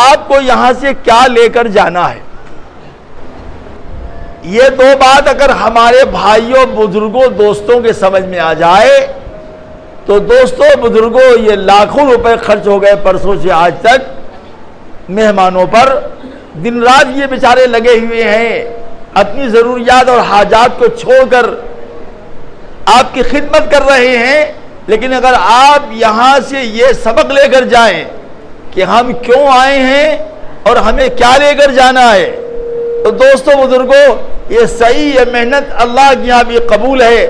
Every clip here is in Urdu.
آپ کو یہاں سے کیا لے کر جانا ہے؟ یہ دو بات اگر ہمارے بھائیوں بزرگوں دوستوں کے سمجھ میں آ جائے تو دوستوں بزرگوں یہ لاکھوں روپے خرچ ہو گئے پرسوں سے آج تک مہمانوں پر، دن رات یہ بیچارے لگے ہوئے ہیں اپنی ضروریات اور حاجات کو چھوڑ کر آپ کی خدمت کر رہے ہیں، لیکن اگر آپ یہاں سے یہ سبق لے کر جائیں کہ ہم کیوں آئے ہیں اور ہمیں کیا لے کر جانا ہے، تو دوستوں بزرگوں یہ صحیح یہ محنت اللہ کے یہاں بھی قبول ہے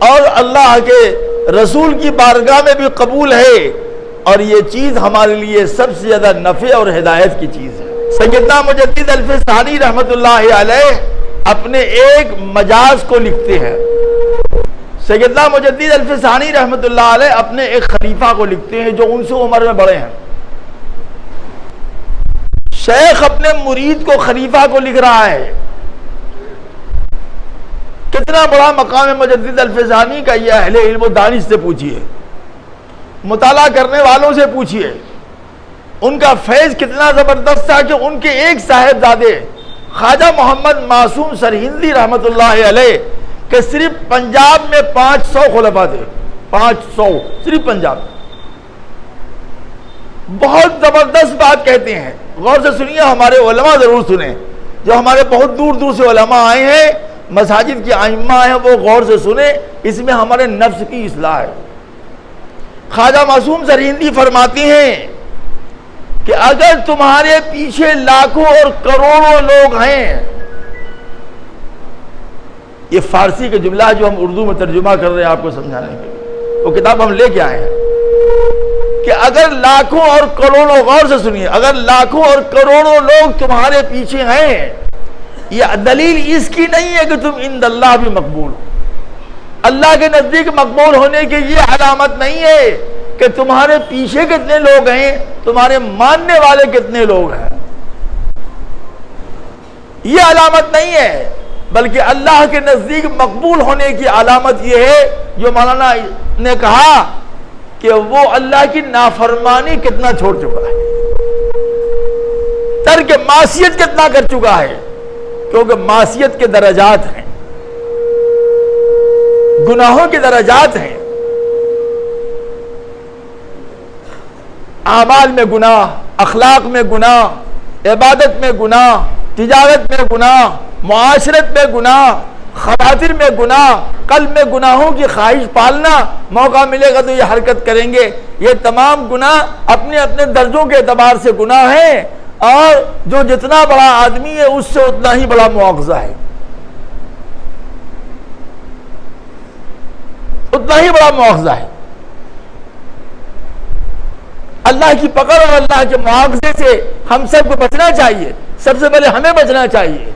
اور اللہ کے رسول کی بارگاہ میں بھی قبول ہے، اور یہ چیز ہمارے لیے سب سے زیادہ نفع اور ہدایت کی چیز ہے۔ سیدنا مجدد الفسانی رحمت اللہ علیہ اپنے ایک مجاز کو لکھتے ہیں، سیدنا مجدد الفسانی رحمت اللہ علیہ اپنے ایک خلیفہ کو لکھتے ہیں جو ان سے عمر میں بڑے ہیں۔ شیخ اپنے مرید کو خلیفہ کو لکھ رہا ہے، کتنا بڑا مقام ہے مجدد الفسانی کا، یہ اہل علم و دانش سے پوچھئے، مطالعہ کرنے والوں سے پوچھئے، ان کا فیض کتنا زبردست تھا کہ ان کے ایک صاحبزادے خواجہ محمد معصوم سرہندی رحمت اللہ علیہ کہ صرف پنجاب میں 500 خلفاء تھے، 500 صرف پنجاب میں۔ بہت زبردست بات کہتے ہیں، غور سے سنیے، ہمارے علماء ضرور سنیں، جو ہمارے بہت دور دور سے علماء آئے ہیں، مساجد کے ائمہ ہیں، وہ غور سے سنیں، اس میں ہمارے نفس کی اصلاح ہے۔ خواجہ معصوم سرہندی فرماتے ہیں کہ اگر تمہارے پیچھے لاکھوں اور کروڑوں لوگ ہیں، یہ فارسی کا جملہ جو ہم اردو میں ترجمہ کر رہے ہیں آپ کو سمجھانے کے لیے، وہ کتاب ہم لے کے آئے ہیں کہ اگر لاکھوں اور کروڑوں، غور سے سنیے، اگر لاکھوں اور کروڑوں لوگ تمہارے پیچھے ہیں، یہ دلیل اس کی نہیں ہے کہ تم عند اللہ بھی مقبول ہو۔ اللہ کے نزدیک مقبول ہونے کی یہ علامت نہیں ہے کہ تمہارے پیچھے کتنے لوگ ہیں، تمہارے ماننے والے کتنے لوگ ہیں، یہ علامت نہیں ہے، بلکہ اللہ کے نزدیک مقبول ہونے کی علامت یہ ہے جو مولانا نے کہا کہ وہ اللہ کی نافرمانی کتنا چھوڑ چکا ہے، ترک معصیت کتنا کر چکا ہے، کیونکہ معصیت کے درجات ہیں، گناہوں کے درجات ہیں، اعمال میں گناہ، اخلاق میں گناہ، عبادت میں گناہ، تجارت میں گناہ، معاشرت میں گناہ، خواطر میں گناہ، قلب میں گناہوں کی خواہش پالنا، موقع ملے گا تو یہ حرکت کریں گے، یہ تمام گناہ اپنے اپنے درجوں کے اعتبار سے گناہ ہیں، اور جو جتنا بڑا آدمی ہے اس سے اتنا ہی بڑا مواخذہ ہے، اتنا ہی بڑا مواخذہ ہے۔ اللہ کی پکڑ اور اللہ کے مواخذے سے ہم سب کو بچنا چاہیے، سب سے پہلے ہمیں بچنا چاہیے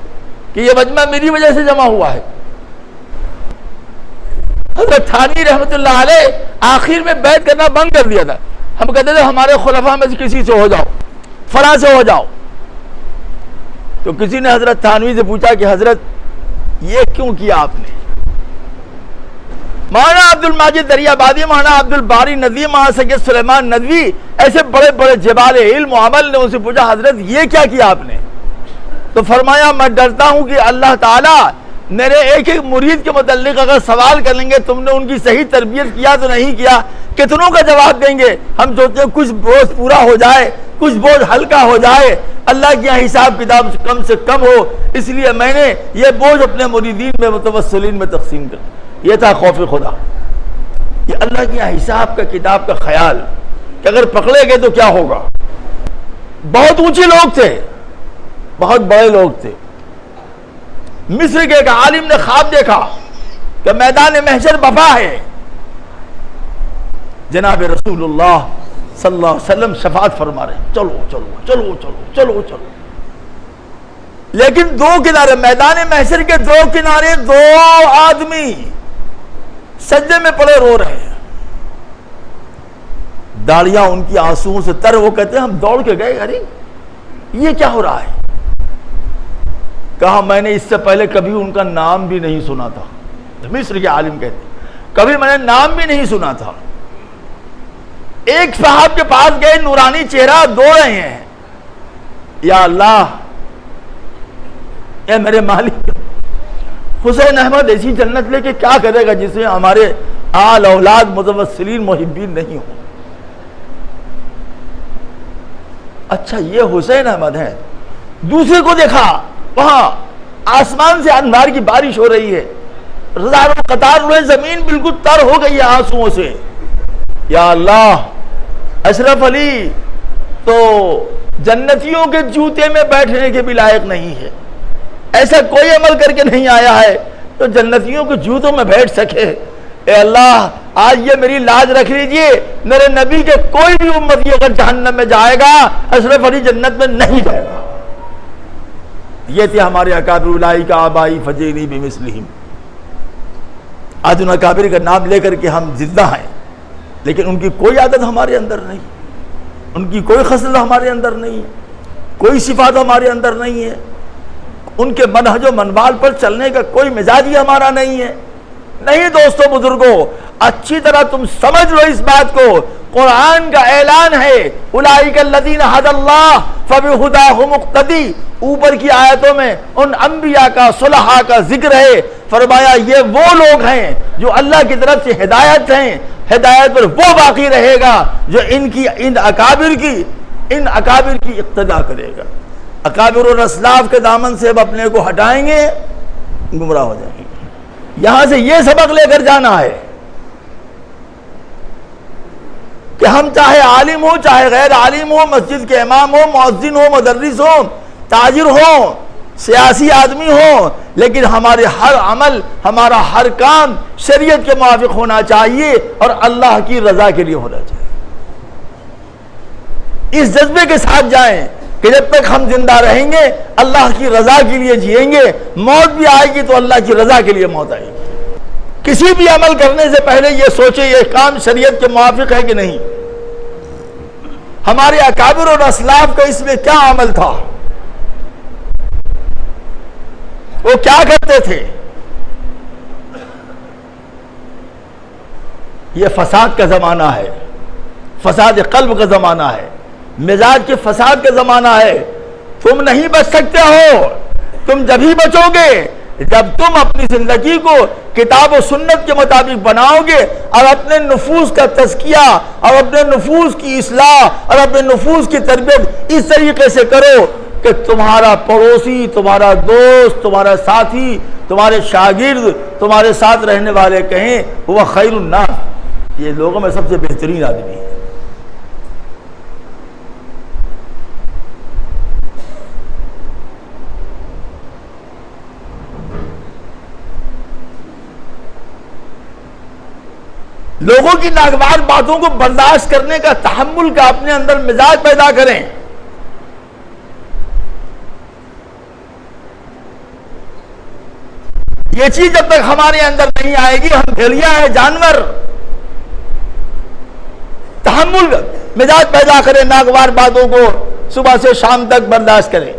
کہ یہ مجمع میری وجہ سے جمع ہوا ہے۔ حضرت تھانوی رحمت اللہ علیہ آخر میں بیعت کرنا بند کر دیا تھا، ہم کہتے تھے ہمارے خلفاء میں سے کسی سے ہو جاؤ، فلاں سے ہو جاؤ، تو کسی نے حضرت تھانوی سے پوچھا کہ حضرت یہ کیوں کیا آپ نے؟ مولانا عبد الماجد دریابادی، مولانا عبد الباری ندوی، مولانا سید سلیمان ندوی، ایسے بڑے بڑے جبال علم و عمل نے ان سے پوچھا حضرت یہ کیا کیا آپ نے؟ تو فرمایا میں ڈرتا ہوں کہ اللہ تعالیٰ میرے ایک ایک مرید کے متعلق اگر سوال کر لیں گے تم نے ان کی صحیح تربیت کیا تو نہیں کیا، کتنوں کا جواب دیں گے؟ ہم سوچتے ہیں کچھ بوجھ پورا ہو جائے، کچھ بوجھ ہلکا ہو جائے، اللہ کے یہاں حساب کتاب کم سے کم ہو، اس لیے میں نے یہ بوجھ اپنے مریدین میں متوسلین میں تقسیم کر، یہ تھا خوف خدا، یہ اللہ کے یہاں حساب کا کتاب کا خیال کہ اگر پکڑے گئے تو کیا ہوگا۔ بہت اونچے لوگ تھے، بہت بڑے لوگ تھے۔ مصر کے ایک عالم نے خواب دیکھا کہ میدان محشر بپا ہے، جناب رسول اللہ صلی اللہ علیہ وسلم شفاعت فرما رہے ہیں، چلو چلو چلو چلو چلو چلو، لیکن دو کنارے میدان محشر کے دو کنارے دو آدمی سجدے میں پڑے رو رہے ہیں، داڑیاں ان کی آنسوؤں سے تر، وہ کہتے ہیں ہم دوڑ کے گئے، ارے یہ کیا ہو رہا ہے؟ کہا میں نے اس سے پہلے کبھی ان کا نام بھی نہیں سنا تھا، مصر کے عالم کہتے ہیں کبھی میں نے نام بھی نہیں سنا تھا۔ ایک صاحب کے پاس گئے، نورانی چہرہ، دو رہے ہیں، یا اللہ اے میرے مالک، حسین احمد ایسی جنت لے کے کیا کرے گا جس میں ہمارے آل اولاد متوسلین محبین نہیں ہوں؟ اچھا یہ حسین احمد ہے، دوسرے کو دیکھا وہاں آسمان سے انوار کی بارش ہو رہی ہے، ہزاروں قطار ہوئے، زمین بالکل تر ہو گئی ہے آنسوؤں سے. یا اللہ اشرف علی تو جنتیوں کے جوتے میں بیٹھنے کے بھی لائق نہیں ہے، ایسا کوئی عمل کر کے نہیں آیا ہے تو جنتیوں کے جوتوں میں بیٹھ سکے. اے اللہ آج یہ میری لاج رکھ لیجئے، میرے نبی کے کوئی بھی امتی اگر جہنم میں جائے گا اشرف علی جنت میں نہیں جائے گا. یہ تھے ہمارے اکابر اولئک آبائی فجئنی بمثلہم. آج ان اکابر کا نام لے کر کے ہم زندہ ہیں، لیکن ان کی کوئی عادت ہمارے اندر نہیں، ان کی کوئی خصلت ہمارے اندر نہیں ہے، کوئی صفات ہمارے اندر نہیں ہے، ان کے منہج و منوال پر چلنے کا کوئی مزاج ہی ہمارا نہیں ہے. نہیں دوستو بزرگوں، اچھی طرح تم سمجھ لو اس بات کو، قرآن کا اعلان ہے اولئک الذین ھدی اللہ فبہداہ مقتدی. اوپر کی آیتوں میں ان انبیاء کا صلحاء کا ذکر ہے، فرمایا یہ وہ لوگ ہیں جو اللہ کی طرف سے ہدایت ہیں، ہدایت پر وہ باقی رہے گا جو ان اکابر کی اقتداء کرے گا. اکابر اور اسلاف کے دامن سے اب اپنے کو ہٹائیں گے، گمراہ ہو جائیں گے. یہاں سے یہ سبق لے کر جانا ہے کہ ہم چاہے عالم ہو چاہے غیر عالم ہو، مسجد کے امام ہو، مؤذن ہو، مدرس ہو، تاجر ہو، سیاسی آدمی ہو، لیکن ہمارے ہر عمل، ہمارا ہر کام شریعت کے موافق ہونا چاہیے اور اللہ کی رضا کے لیے ہونا چاہیے. اس جذبے کے ساتھ جائیں کہ جب تک ہم زندہ رہیں گے اللہ کی رضا کے لیے جئیں گے، موت بھی آئے گی تو اللہ کی رضا کے لیے موت آئے گی. کسی بھی عمل کرنے سے پہلے یہ سوچے یہ کام شریعت کے موافق ہے کہ نہیں. ہمارے اکابر اور اسلاف کا اس میں کیا عمل تھا، وہ کیا کرتے تھے؟ یہ فساد کا زمانہ ہے، فساد قلب کا زمانہ ہے، مزاج کے فساد کا زمانہ ہے. تم نہیں بچ سکتے ہو. تم جب ہی بچو گے جب تم اپنی زندگی کو کتاب و سنت کے مطابق بناؤ گے اور اپنے نفوس کا تزکیہ اور اپنے نفوس کی اصلاح اور اپنے نفوس کی تربیت اس طریقے سے کرو کہ تمہارا پڑوسی، تمہارا دوست، تمہارا ساتھی، تمہارے شاگرد، تمہارے ساتھ رہنے والے کہیں وہ خیر الناس، یہ لوگوں میں سب سے بہترین آدمی ہے. لوگوں کی ناگوار باتوں کو برداشت کرنے کا، تحمل کا اپنے اندر مزاج پیدا کریں. یہ چیز جب تک ہمارے اندر نہیں آئے گی ہم بھیڑیا ہیں، جانور. تحمل کا مزاج پیدا کریں، ناگوار باتوں کو صبح سے شام تک برداشت کریں.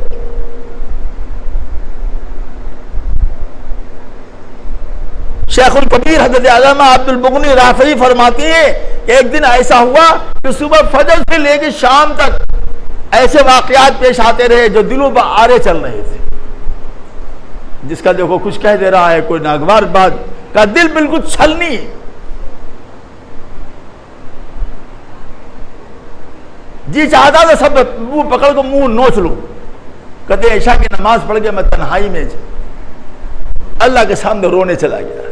شیخ الکبیر حضرت علامہ عبد المغنی رافعی فرماتے ہیں کہ ایک دن ایسا ہوا کہ صبح فجر سے لے کے شام تک ایسے واقعات پیش آتے رہے جو دلوں پر آرے چل رہے تھے. جس کا دیکھو کچھ کہہ دے رہا ہے، کوئی ناگوار بات کا دل بالکل چھلنی. جی چاہتا تھا سب منہ پکڑ کو منہ نوچ لوں. کہتے ہیں عشاء کی نماز پڑھ کے میں تنہائی میں اللہ کے سامنے رونے چلا گیا.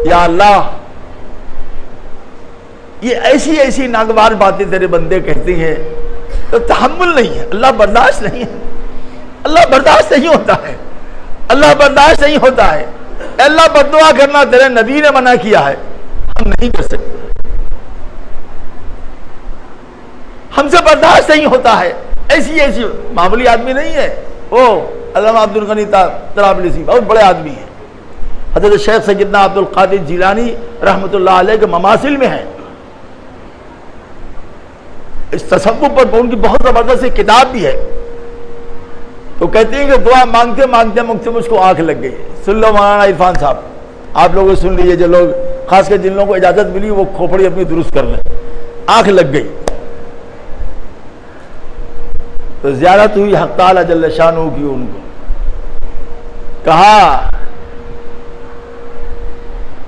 یا اللہ یہ ایسی ناگوار باتیں تیرے بندے کہتے ہیں تو تحمل نہیں ہے، اللہ برداشت نہیں ہے، اللہ برداشت نہیں ہوتا ہے، اللہ برداشت نہیں ہوتا ہے. اللہ بددعا کرنا تیرے نبی نے منع کیا ہے، ہم نہیں کر سکتے، ہم سے برداشت نہیں ہوتا ہے. ایسی معمولی آدمی نہیں ہے وہ. علامہ عبد الغنی طرابلسی بہت بڑے آدمی ہیں. حضرت شیخ سیدنا عبد القادر جیلانی رحمۃ اللہ علیہ کے مماثل میں ہیں. اس تصوف پر ان کی بہت زبردست کتاب بھی ہے. تو کہتے ہیں کہ دعا مانگتے مانگتے مجھ کو آنکھ لگ گئی. سن لو مولانا عرفان صاحب، آپ لوگ سن لیجیے، جو لوگ خاص کر جن لوگوں کو اجازت ملی وہ کھوپڑی اپنی درست کر لیں. آنکھ لگ گئی. تو زیارت ہوئی حق تعالی جل شانہ کی، ان کو کہا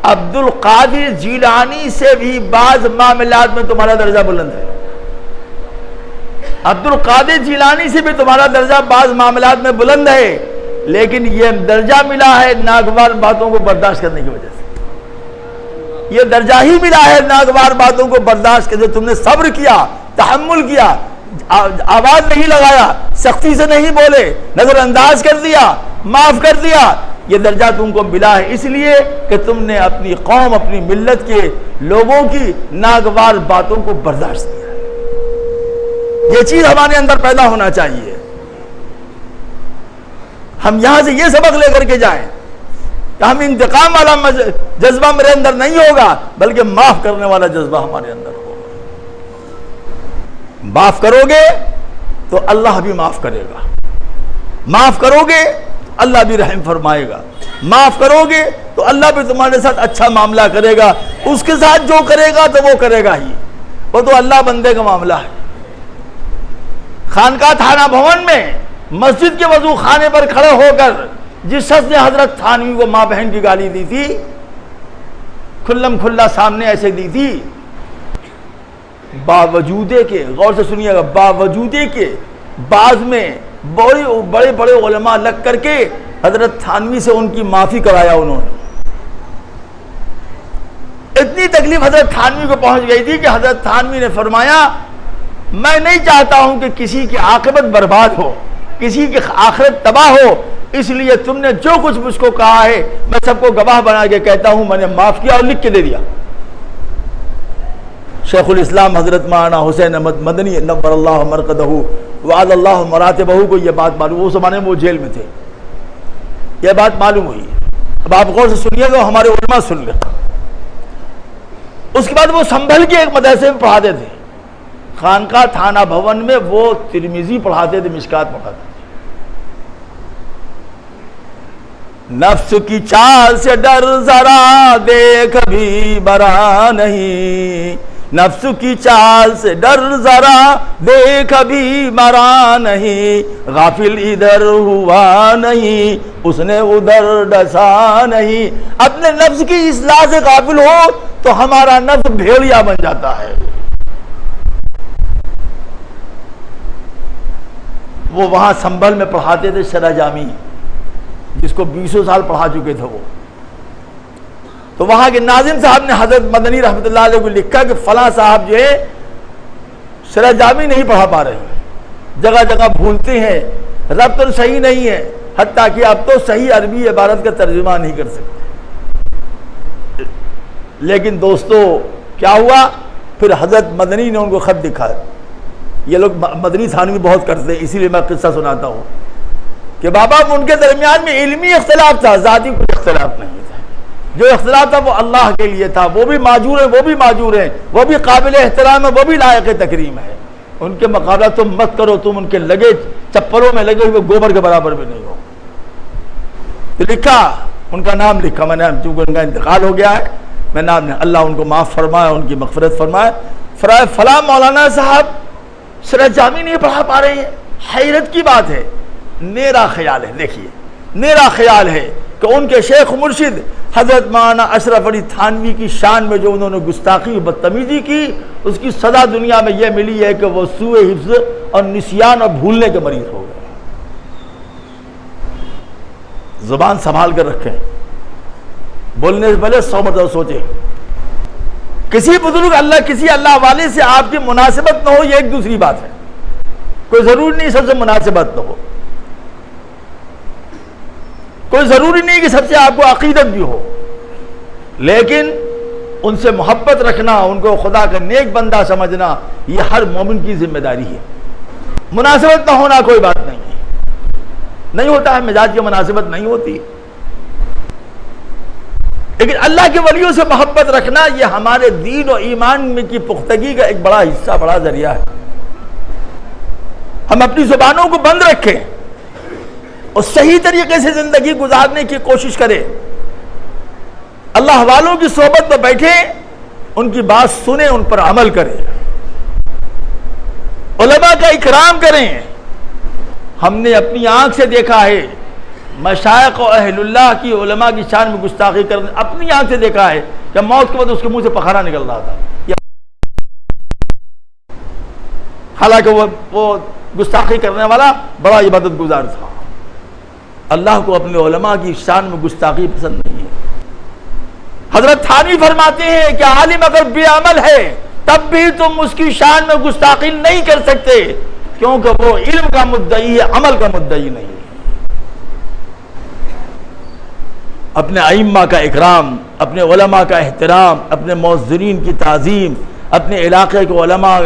عبد القادر جیلانی سے بھی بعض معاملات میں تمہارا درجہ بلند ہے، عبد القادر جیلانی سے بھی تمہارا درجہ بعض معاملات میں بلند ہے، لیکن یہ درجہ ملا ہے ناگوار باتوں کو برداشت کرنے کی وجہ سے، یہ درجہ ہی ملا ہے ناگوار باتوں کو برداشت کرنے، تم نے صبر کیا، تحمل کیا، آواز نہیں لگایا، سختی سے نہیں بولے، نظر انداز کر دیا، معاف کر دیا، یہ درجہ تم کو ملا ہے اس لیے کہ تم نے اپنی قوم، اپنی ملت کے لوگوں کی ناگوار باتوں کو برداشت کیا۔ یہ چیز ہمارے اندر پیدا ہونا چاہیے، ہم یہاں سے یہ سبق لے کر کے جائیں کہ ہم انتقام والا جذبہ میرے اندر نہیں ہوگا، بلکہ معاف کرنے والا جذبہ ہمارے اندر ہوگا۔ معاف کرو گے تو اللہ بھی معاف کرے گا، معاف کرو گے تو اللہ بھی رحم فرمائے گا، معاف کرو گے تو اللہ بھی تمہارے ساتھ اچھا معاملہ کرے گا، اس کے ساتھ جو کرے گا تو وہ کرے گا ہی، وہ تو اللہ بندے کا معاملہ ہے۔ خانقاہ تھانہ بھون میں مسجد کے وضو خانے پر کھڑے ہو کر جس شخص نے حضرت تھانوی کو ماں بہن کی گالی دی تھی، کھلم کھلا سامنے ایسے دی تھی، باوجودے کے، غور سے سنیے گا، باوجودے کے بعض میں بڑے بڑے علماء لگ کر کے حضرت تھانوی سے ان کی معافی کرایا انہوں نے۔ اتنی تکلیف حضرت تھانوی کو پہنچ گئی تھی کہ حضرت تھانوی نے فرمایا میں نہیں چاہتا ہوں کہ کسی کی عاقبت برباد ہو، کسی کی آخرت تباہ ہو، اس لیے تم نے جو کچھ مجھ کو کہا ہے میں سب کو گواہ بنا کے کہتا ہوں میں نے معاف کیا اور لکھ کے دے دیا۔ شیخ الاسلام حضرت مولانا حسین احمد مدنی نور اللہ مرقدہ وعد اللہ مراتبہ کو یہ بات معلوم، وہ زمانے میں وہ جیل میں تھے، یہ بات معلوم ہوئی۔ اب آپ غور سے سنیے گا، ہمارے علماء سن لیں۔ اس کے بعد وہ سنبھل کے ایک مدرسے میں پڑھاتے تھے، خانقاہ تھانہ بھون میں وہ ترمذی پڑھاتے تھے، مشکات پڑھاتے تھے۔ نفس کی چال سے ڈر ذرا دیکھ بھی برا نہیں، نفس کی چال سے ڈر ذرا دیکھ بھی مرا نہیں، غافل ادھر ہوا نہیں اس نے ادھر ڈسا نہیں۔ اپنے نفس کی اصلاح سے غافل ہو تو ہمارا نفس بھیڑیا بن جاتا ہے۔ وہ وہاں سنبھل میں پڑھاتے تھے شرح جامی، جس کو 20 سال پڑھا چکے تھے وہ، تو وہاں کے ناظم صاحب نے حضرت مدنی رحمۃ اللہ علیہ کو لکھا کہ فلاں صاحب جو ہے شرح جامی نہیں پڑھا پا رہے ہیں، جگہ جگہ بھولتے ہیں، ربط تو صحیح نہیں ہے، حتیٰ کہ اب تو صحیح عربی عبارت کا ترجمہ نہیں کر سکتے۔ لیکن دوستو کیا ہوا، پھر حضرت مدنی نے ان کو خط لکھا۔ یہ لوگ مدنی تھانوی بہت کرتے ہیں، اسی لیے میں قصہ سناتا ہوں کہ بابا ان کے درمیان میں علمی اختلاف تھا، ذاتی کوئی اختلاف نہیں تھا۔ جو اختلاف تھا وہ اللہ کے لیے تھا، وہ بھی معذور ہیں، وہ بھی معذور ہیں، وہ بھی قابل احترام ہے، وہ بھی لائق تکریم ہے۔ ان کے مقابلہ تم مت کرو، تم ان کے لگے چپلوں میں لگے ہوئے گوبر کے برابر بھی نہیں ہو۔ تو لکھا، ان کا نام لکھا میں نے، چونکہ ان کا انتقال ہو گیا ہے، میں نام نے، اللہ ان کو معاف فرمائے، ان کی مغفرت فرمائے۔ فلاں مولانا صاحب شرح جامی نہیں پڑھا پا رہے ہیں، حیرت کی بات ہے۔ میرا خیال ہے، دیکھیے میرا خیال ہے کہ ان کے شیخ مرشد حضرت مولانا اشرف علی تھانوی کی شان میں جو انہوں نے گستاخی و بدتمیزی کی، اس کی سزا دنیا میں یہ ملی ہے کہ وہ سوء حفظ اور نسیان اور بھولنے کے مریض ہو گئے۔ زبان سنبھال کر رکھیں، بولنے سے پہلے 100 مرتبہ سوچیں۔ کسی بزرگ کسی اللہ والے سے آپ کی مناسبت نہ ہو، یہ ایک دوسری بات ہے، کوئی ضروری نہیں سب سے مناسبت نہ ہو، کوئی ضروری نہیں کہ سب سے آپ کو عقیدت بھی ہو، لیکن ان سے محبت رکھنا، ان کو خدا کا نیک بندہ سمجھنا، یہ ہر مومن کی ذمہ داری ہے۔ مناسبت نہ ہونا کوئی بات نہیں ہے، نہیں ہوتا ہے، مزاج کی مناسبت نہیں ہوتی، لیکن اللہ کے ولیوں سے محبت رکھنا یہ ہمارے دین و ایمان میں کی پختگی کا ایک بڑا حصہ، بڑا ذریعہ ہے۔ ہم اپنی زبانوں کو بند رکھیں اور صحیح طریقے سے زندگی گزارنے کی کوشش کریں، اللہ والوں کی صحبت میں بیٹھیں، ان کی بات سنیں، ان پر عمل کریں، علماء کا اکرام کریں، ہم نے اپنی آنکھ سے دیکھا ہے مشائخ و اہل اللہ کی علماء کی شان میں گستاخی کرنے، اپنی آنکھ سے دیکھا ہے کہ موت کے بعد اس کے منہ سے پخارا نکل رہا تھا، حالانکہ وہ گستاخی کرنے والا بڑا عبادت گزار تھا۔ اللہ کو اپنے علماء کی شان میں گستاخی پسند نہیں ہے۔ حضرت تھانوی فرماتے ہیں کہ عالم اگر بے عمل ہے تب بھی تم اس کی شان میں گستاخی نہیں کر سکتے، کیونکہ وہ علم کا مدعی ہے، عمل کا مدعی نہیں ہے۔ اپنے ائمہ کا اکرام، اپنے علماء کا احترام، اپنے معذرین کی تعظیم، اپنے علاقے کے علماء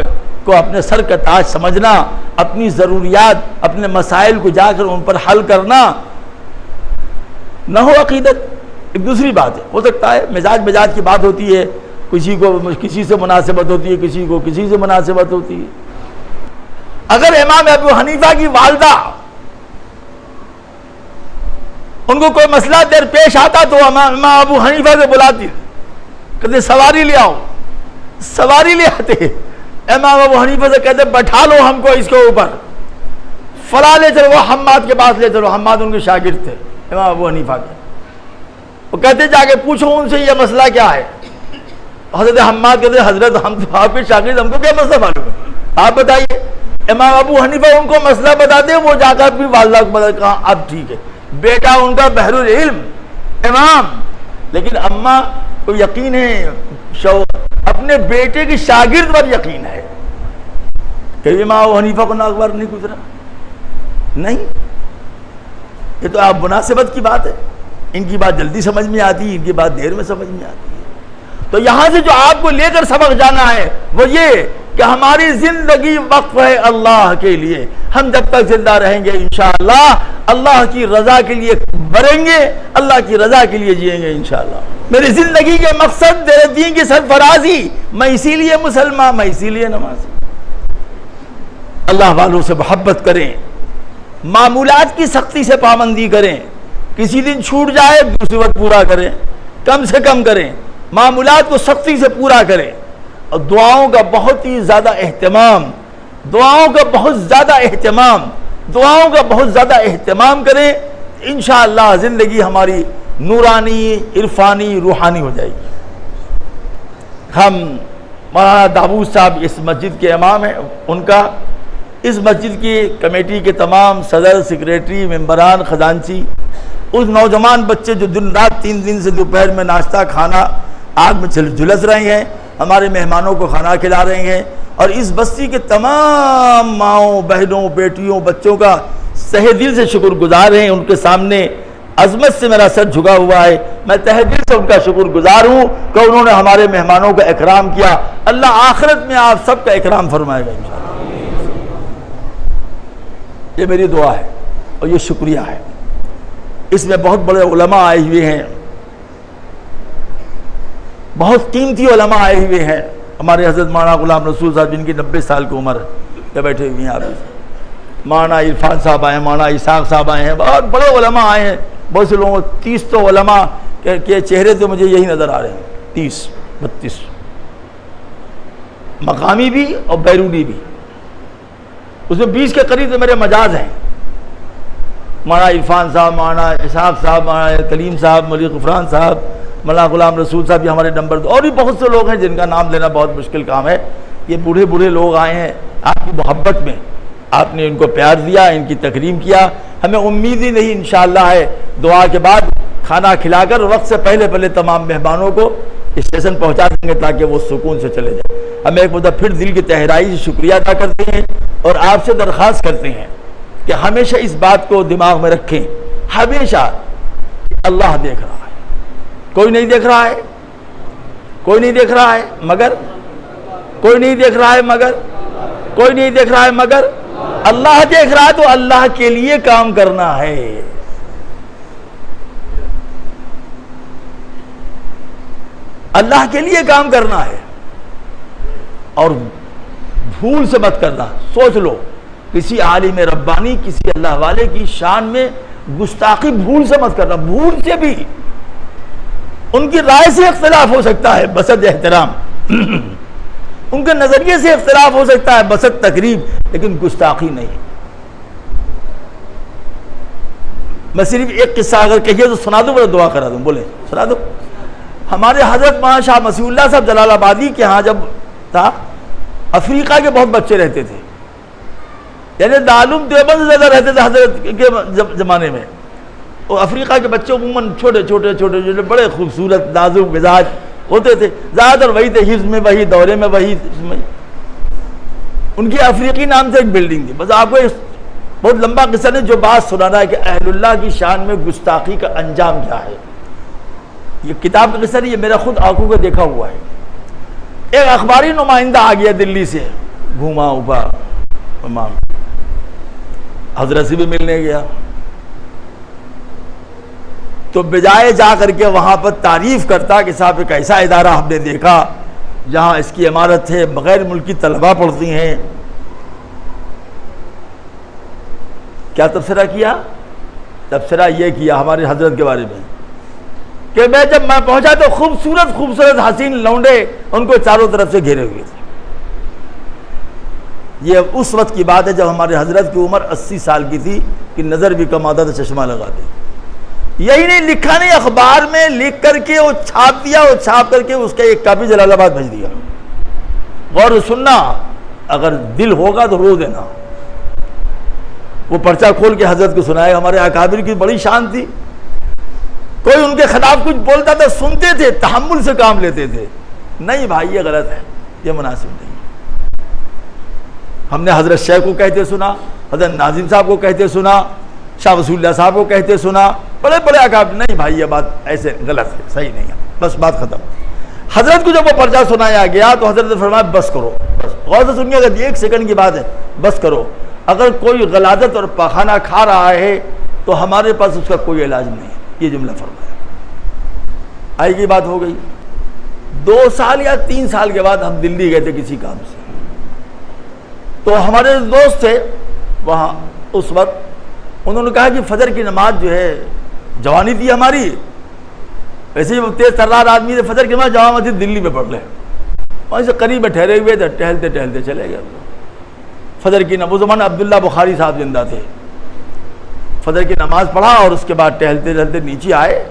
کو اپنے سر کا تاج سمجھنا، اپنی ضروریات، اپنے مسائل کو جا کر ان پر حل کرنا نہ ہو عقیدت، ایک دوسری بات ہے۔ ہو سکتا ہے مزاج کی بات ہوتی ہے، کسی کو کسی سے مناسبت ہوتی ہے، کسی کو کسی سے مناسبت ہوتی ہے۔ اگر امام ابو حنیفہ کی والدہ ان کو کوئی مسئلہ درپیش آتا تو امام ابو حنیفہ سے بلاتی، کہتے سواری لے آؤ، سواری لے آتے، امام ابو حنیفہ سے کہتے بٹھا لو ہم کو اس کے اوپر، فلاں لے چلو، وہ حماد کے پاس لے چلو، حماد ان کے شاگرد تھے امام ابو حنیفہ کے، وہ کہتے جا کے پوچھو ان سے یہ مسئلہ کیا ہے۔ حضرت حماد کہتے حضرت ہم تو آپ کے شاگرد، ہم کو کیا مسئلہ معلوم ہے، آپ بتائیے۔ امام ابو حنیفہ ان کو مسئلہ بتاتے، وہ جا کر اپنی والدہ کو بتا، کہا اب ٹھیک ہے، بیٹا ان کا بحر العلم امام، لیکن اماں کو یقین ہے، اپنے بیٹے کی شاگرد پر یقین ہے کہ امام ابو حنیفہ کو ناگوار نہیں گزرا، نہیں، یہ تو آپ مناسبت کی بات ہے، ان کی بات جلدی سمجھ میں آتی ہے، ان کی بات دیر میں سمجھ میں آتی ہے۔ تو یہاں سے جو آپ کو لے کر سبق جانا ہے وہ یہ کہ ہماری زندگی وقف ہے اللہ کے لیے، ہم جب تک زندہ رہیں گے انشاءاللہ اللہ کی رضا کے لیے مریں گے، اللہ کی رضا کے لیے جئیں گے انشاءاللہ۔ میری زندگی کے مقصد تیرے دین کی سرفرازی، میں اسی لیے مسلمان، میں اسی لیے نمازی۔ اللہ والوں سے محبت کریں، معمولات کی سختی سے پابندی کریں، کسی دن چھوٹ جائے دوسری وقت پورا کریں، کم سے کم کریں، معمولات کو سختی سے پورا کریں، اور دعاؤں کا بہت ہی زیادہ اہتمام، دعاؤں کا بہت زیادہ اہتمام، دعاؤں کا بہت زیادہ اہتمام کریں، انشاءاللہ زندگی ہماری نورانی، عرفانی، روحانی ہو جائے گی۔ ہم مولانا داؤد صاحب اس مسجد کے امام ہیں، ان کا اس مسجد کی کمیٹی کے تمام صدر، سیکریٹری، ممبران، خزانچی، اس نوجوان بچے جو دن رات 3 دن سے دوپہر میں ناشتہ کھانا آگ میں جھلس رہے ہیں، ہمارے مہمانوں کو کھانا کھلا رہے ہیں، اور اس بستی کے تمام ماؤں، بہنوں، بیٹیوں، بچوں کا تہہ دل سے شکر گزار ہیں۔ ان کے سامنے عظمت سے میرا سر جھکا ہوا ہے، میں تہہ دل سے ان کا شکر گزار ہوں کہ انہوں نے ہمارے مہمانوں کا اکرام کیا۔ اللہ آخرت میں آپ سب کا اکرام فرمائے گا انشاءاللہ۔ یہ میری دعا ہے اور یہ شکریہ ہے۔ اس میں بہت بڑے علماء آئے ہوئے ہیں، بہت قیمتی علماء آئے ہوئے ہیں، ہمارے حضرت مولانا غلام رسول صاحب جن کی 90 سال کی عمر ہے، بیٹھے ہوئے ہیں آپ، مولانا عرفان صاحب آئے ہیں، مولانا اسحاق صاحب آئے ہیں، بہت بڑے علماء آئے ہیں، بہت سے لوگوں 30 تو علماء کے چہرے تو مجھے یہی نظر آ رہے ہیں، 30-32 مقامی بھی اور بیرونی بھی، اس میں 20 کے قریب تو میرے مجاز ہیں، مولانا عرفان صاحب، مولانا اسحاق صاحب، مولانا کلیم صاحب، مولوی غفران صاحب، مولانا غلام رسول صاحب، یہ ہمارے نمبر، اور بھی بہت سے لوگ ہیں جن کا نام لینا بہت مشکل کام ہے۔ یہ بوڑھے بوڑھے لوگ آئے ہیں، آپ کی محبت میں آپ نے ان کو پیار دیا، ان کی تکریم کیا، ہمیں امید ہی نہیں انشاءاللہ ہے دعا کے بعد کھانا کھلا کر وقت سے پہلے پہلے مہمانوں کو اسٹیشن پہنچا دیں گے تاکہ وہ سکون سے چلے جائیں۔ ہم ایک مدہ پھر دل کی گہرائی سے شکریہ ادا کرتے ہیں اور آپ سے درخواست کرتے ہیں کہ ہمیشہ اس بات کو دماغ میں رکھیں، ہمیشہ اللہ دیکھ رہا ہے، کوئی نہیں دیکھ رہا ہے، کوئی نہیں دیکھ رہا ہے مگر، کوئی نہیں دیکھ رہا ہے مگر، کوئی نہیں دیکھ رہا ہے مگر اللہ دیکھ رہا ہے، تو اللہ کے لیے کام کرنا ہے۔ اللہ کے لیے کام کرنا ہے، اور بھول سے مت کرنا۔ سوچ لو کسی عالم ربانی، کسی اللہ والے کی شان میں گستاخی بھول سے مت کرنا، بھول سے بھی، ان کی رائے سے اختلاف ہو سکتا ہے بسط احترام، ان کے نظریے سے اختلاف ہو سکتا ہے بسط تقریب، لیکن گستاخی نہیں۔ میں صرف ایک قصہ اگر کہیے تو سنا دوں، بڑا دعا کرا دوں، بولے سنا دو. ہمارے حضرت مولانا شاہ مسیح اللہ صاحب جلال آبادی کے ہاں جب تھا، افریقہ کے بہت بچے رہتے تھے، یعنی دارالعلوم دیوبند سے زیادہ رہتے تھے حضرت کے زمانے میں. اور افریقہ کے بچے عموماً چھوٹے چھوٹے چھوٹے چھوٹے بڑے خوبصورت نازک مزاج ہوتے تھے، زیادہ تر وہی تھے، حفظ میں وہی، دورے میں وہی. ان کی افریقی نام سے ایک بلڈنگ تھی. بس آپ کو بہت لمبا قصہ نہیں، جو بات سنانا ہے کہ اہل اللہ کی شان میں گستاخی کا انجام کیا ہے. یہ کتاب کا قصہ نہیں، یہ میرا خود آنکھوں کو دیکھا ہوا ہے. ایک اخباری نمائندہ آ گیا دلی سے، گھوما اوپا امام حضرت سے بھی ملنے گیا، تو بجائے جا کر کے وہاں پر تعریف کرتا کہ صاحب ایک ایسا ادارہ ہم نے دیکھا جہاں اس کی عمارت ہے، بغیر ملکی طلباء پڑھتی ہیں. کیا تبصرہ کیا؟ تبصرہ یہ کیا ہمارے حضرت کے بارے میں کہ جب میں پہنچا تو خوبصورت خوبصورت حسین لونڈے ان کو چاروں طرف سے گھیرے ہوئے تھے. یہ اس وقت کی بات ہے جب ہمارے حضرت کی عمر 80 سال کی تھی کہ نظر بھی کم آتا تھا، چشمہ لگاتے. یہی نہیں لکھا، نہیں اخبار میں لکھ کر کے وہ چھاپ دیا، وہ چھاپ کر کے اس کا ایک کاپی جلال آباد بھیج دیا. غور سے سننا، اگر دل ہوگا تو رو دینا. وہ پرچہ کھول کے حضرت کو سنائے. ہمارے اکابر کی بڑی شان تھی، کوئی ان کے خلاف کچھ بولتا تھا سنتے تھے، تحمل سے کام لیتے تھے. نہیں بھائی یہ غلط ہے، یہ مناسب نہیں. ہم نے حضرت شیخ کو کہتے سنا، حضرت ناظم صاحب کو کہتے سنا، شاہ وصول اللہ صاحب کو کہتے سنا، بڑے بڑے اکابر. نہیں بھائی یہ بات ایسے غلط ہے، صحیح نہیں ہے، بس بات ختم. حضرت کو جب وہ پرچہ سنایا گیا تو حضرت نے فرمایا بس کرو. بس غور سے سنیے، اگر ایک سیکنڈ کی بات ہے، بس کرو. اگر کوئی غلاظت اور پاخانہ کھا رہا ہے تو ہمارے پاس اس کا کوئی علاج نہیں ہے. یہ جملہ فرمایا. آئی کی بات ہو گئی. 2 سال یا 3 سال کے بعد ہم دلی گئے تھے کسی کام سے، تو ہمارے دوست تھے وہاں اس وقت، انہوں نے کہا کہ فجر کی نماز جو ہے، جوانی تھی ہماری، ویسے ہی تیز ترار آدمی تھے، فجر کی نماز جامع مسجد دلی میں پڑھ لیں. وہیں سے قریب میں ٹھہرے ہوئے تھے، ٹہلتے ٹہلتے چلے گئے. فجر کی نماز، زمانہ عبداللہ بخاری صاحب زندہ تھے. فجر کی نماز پڑھا اور اس کے بعد ٹہلتے ٹہلتے نیچے آئے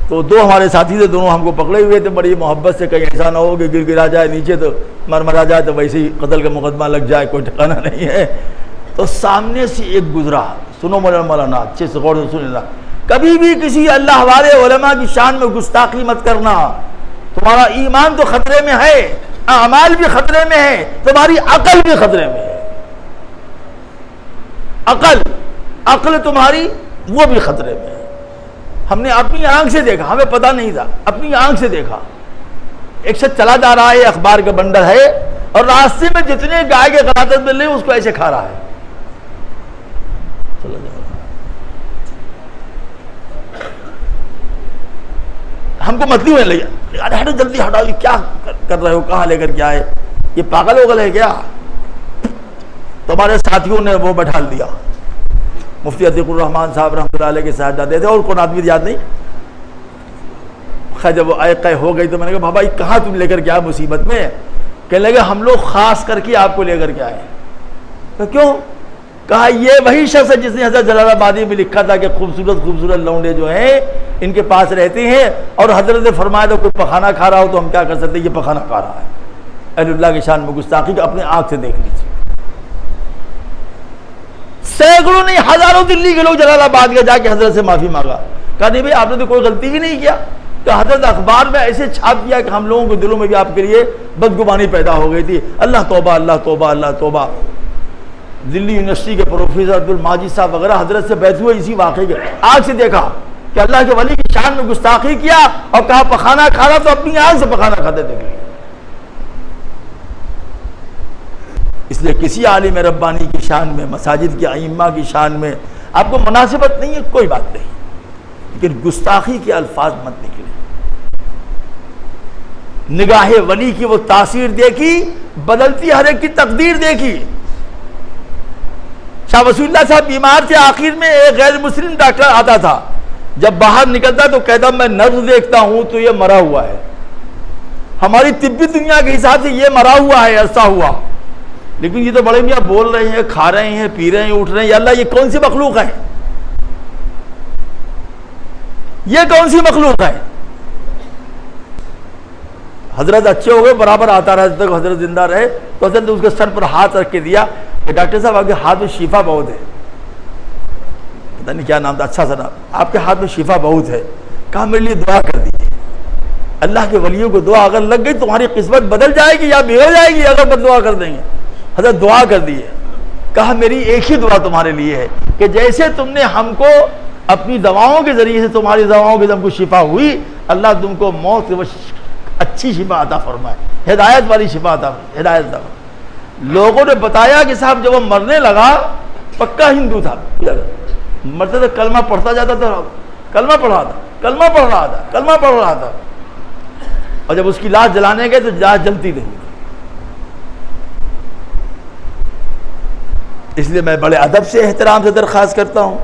تو 2 ہمارے ساتھی تھے، دونوں ہم کو پکڑے ہوئے تھے بڑی محبت سے، کہیں ایسا نہ ہو کہ گر گرا جائے نیچے تو مرمرا جائے تو ویسے ہی قتل کا مقدمہ لگ جائے، کوئی ٹھکانا نہیں ہے. تو سامنے سے ایک گزرا. سنو مولانا اچھے سے غور سے سننا، کبھی بھی کسی اللہ والے علماء کی شان میں گستاخی مت کرنا. تمہارا ایمان تو خطرے میں ہے، اعمال بھی خطرے میں ہے، تمہاری عقل بھی خطرے میں ہے. عقل تمہاری وہ بھی خطرے میں ہے. ہم نے اپنی آنکھ سے دیکھا، ہمیں پتہ نہیں تھا، اپنی آنکھ سے دیکھا. ایک شخص چلا جا رہا ہے، اخبار کا بنڈل ہے، اور راستے میں جتنے گائے کے غلاظت مل رہے ہیں اس کو ایسے کھا رہا ہے. چلا جا رہا. ہم کو متلی ہونے لگا، یار ہٹو جلدی ہٹاؤ، یہ کیا کر رہے ہو، کہاں لے کر کے آئے، یہ پاگل ہو گئے کیا. تو ہمارے ساتھیوں نے وہ بٹھا دیا. مفتی عتیق الرحمان صاحب رحمۃ اللہ علیہ کے صاحبزادے تھے، اور کون آدمی یاد نہیں. خیر جب وہ قے ہو گئی تو میں نے کہا بابا یہ کہاں تم لے کر کے آئے مصیبت میں. کہنے لگے ہم لوگ خاص کر کے آپ کو لے کر کے آئے. تو کیوں؟ کہا یہ وہی شخص ہے جس نے حضرت جلال آبادی میں لکھا تھا کہ خوبصورت خوبصورت لونڈے جو ہیں ان کے پاس رہتے ہیں، اور حضرت نے فرمایا تو کوئی پخانہ کھا رہا ہو تو ہم کیا کر سکتے، یہ پخانہ کھا رہا ہے. اہل اللہ کی شان میں گستاخی کا اپنے آنکھ سے دیکھ لیجیے. سینکڑوں نہیں ہزاروں دلی کے لوگ جلال آباد کے جا کے حضرت سے معافی مانگا. کہا نہیں بھائی آپ نے تو کوئی غلطی ہی نہیں کیا. تو حضرت اخبار میں ایسے چھاپ دیا کہ ہم لوگوں کے دلوں میں بھی آپ کے لیے بدگمانی پیدا ہو گئی تھی. اللہ توبہ اللہ توبہ اللہ توبہ. دلی یونیورسٹی کے پروفیسر عبد الماجد صاحب وغیرہ حضرت سے بیٹھ ہوئے اسی واقعے کے آنکھ سے دیکھا کہ اللہ کے ولی کی شان میں گستاخی کیا اور کہا پخانہ کھانا، تو اپنی آنکھ سے پخانہ کھاتے دیکھ لیا. اس لیے کسی عالم ربانی کی شان میں، مساجد کے ائمہ کی شان میں آپ کو مناسبت نہیں ہے، کوئی بات نہیں، لیکن گستاخی کے الفاظ مت نکلے. نگاہ ولی کی وہ تاثیر دیکھی، بدلتی ہر ایک کی تقدیر دیکھی. شاہ وصول اللہ صاحب بیمار تھے، آخر میں ایک غیر مسلم ڈاکٹر آتا تھا، جب باہر نکلتا تو کہتا میں نبض دیکھتا ہوں تو یہ مرا ہوا ہے. ہماری طبی دنیا کے حساب سے یہ مرا ہوا ہے، ایسا ہوا، لیکن یہ تو بڑے میاں بول رہے ہیں، کھا رہے ہیں، پی رہے ہیں، اٹھ رہے ہیں. یا اللہ یہ کون سی مخلوق ہے؟ یہ کون سی مخلوق ہے؟ حضرت اچھے ہو گئے، برابر آتا رہا جب تک حضرت زندہ رہے، تو حضرت نے اس کے سر پر ہاتھ رکھ کے دیا کہ ڈاکٹر صاحب آپ کے ہاتھ میں شفا بہت ہے، پتہ نہیں کیا نام تھا، اچھا سا نام، آپ کے ہاتھ میں شفا بہت ہے، کہا میرے لیے دعا کر دیجیے۔ اللہ کے ولیوں کو دعا اگر لگ گئی تمہاری قسمت بدل جائے گی یا بگڑ جائے گی اگر بد دعا کر دیں گے۔ حضرت دعا کر دیے، کہا میری ایک ہی دعا تمہارے لیے ہے کہ جیسے تم نے ہم کو اپنی دواؤں کے ذریعے سے، تمہاری دواؤں کے ذریعے ہم کو شفا ہوئی، اللہ تم کو موت کے اچھی شفا عطا فرمائے، ہدایت والی شفا عطا فرمائے، ہدایت عطا فرمائے۔ لوگوں نے بتایا کہ صاحب جب وہ مرنے لگا، پکا ہندو تھا، مرتے تو کلمہ پڑھتا جاتا تھا، کلمہ پڑھ رہا تھا، کلمہ پڑھ رہا تھا، کلمہ پڑھ رہا تھا، اور جب اس کی لاش جلانے گئے تو لاش جلتی نہیں۔ اس لیے میں بڑے ادب سے، احترام سے درخواست کرتا ہوں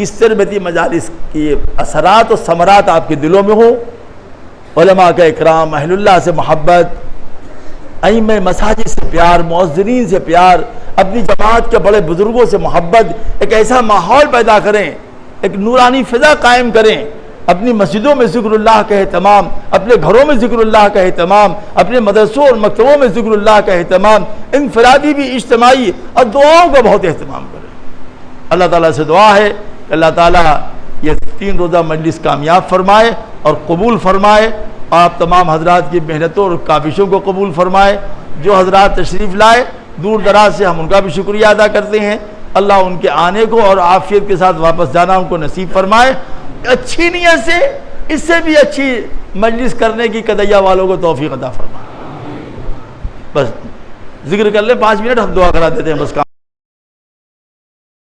اس تربیتی مجالس کی اثرات اور ثمرات آپ کے دلوں میں ہوں، علماء کا اکرام، اہل اللہ سے محبت، ائمہ مساجد سے پیار، مؤذنین سے پیار، اپنی جماعت کے بڑے بزرگوں سے محبت، ایک ایسا ماحول پیدا کریں، ایک نورانی فضا قائم کریں، اپنی مسجدوں میں ذکر اللہ کا اہتمام، اپنے گھروں میں ذکر اللہ کا اہتمام، اپنے مدرسوں اور مکتبوں میں ذکر اللہ کا اہتمام، انفرادی بھی اجتماعی، اور دعاؤں کا بہت اہتمام کریں۔ اللہ تعالیٰ سے دعا ہے کہ اللہ تعالیٰ یہ 3 روزہ مجلس کامیاب فرمائے اور قبول فرمائے، آپ تمام حضرات کی محنتوں اور کاوشوں کو قبول فرمائے۔ جو حضرات تشریف لائے دور دراز سے، ہم ان کا بھی شکریہ ادا کرتے ہیں، اللہ ان کے آنے کو اور عافیت کے ساتھ واپس جانا ان کو نصیب فرمائے۔ اچھی نیت سے اس سے بھی اچھی مجلس کرنے کی قدیہ والوں کو توفیق عطا فرمائے۔ بس ذکر کر لیں 5 منٹ، ہم دعا کرا دیتے ہیں، بس کام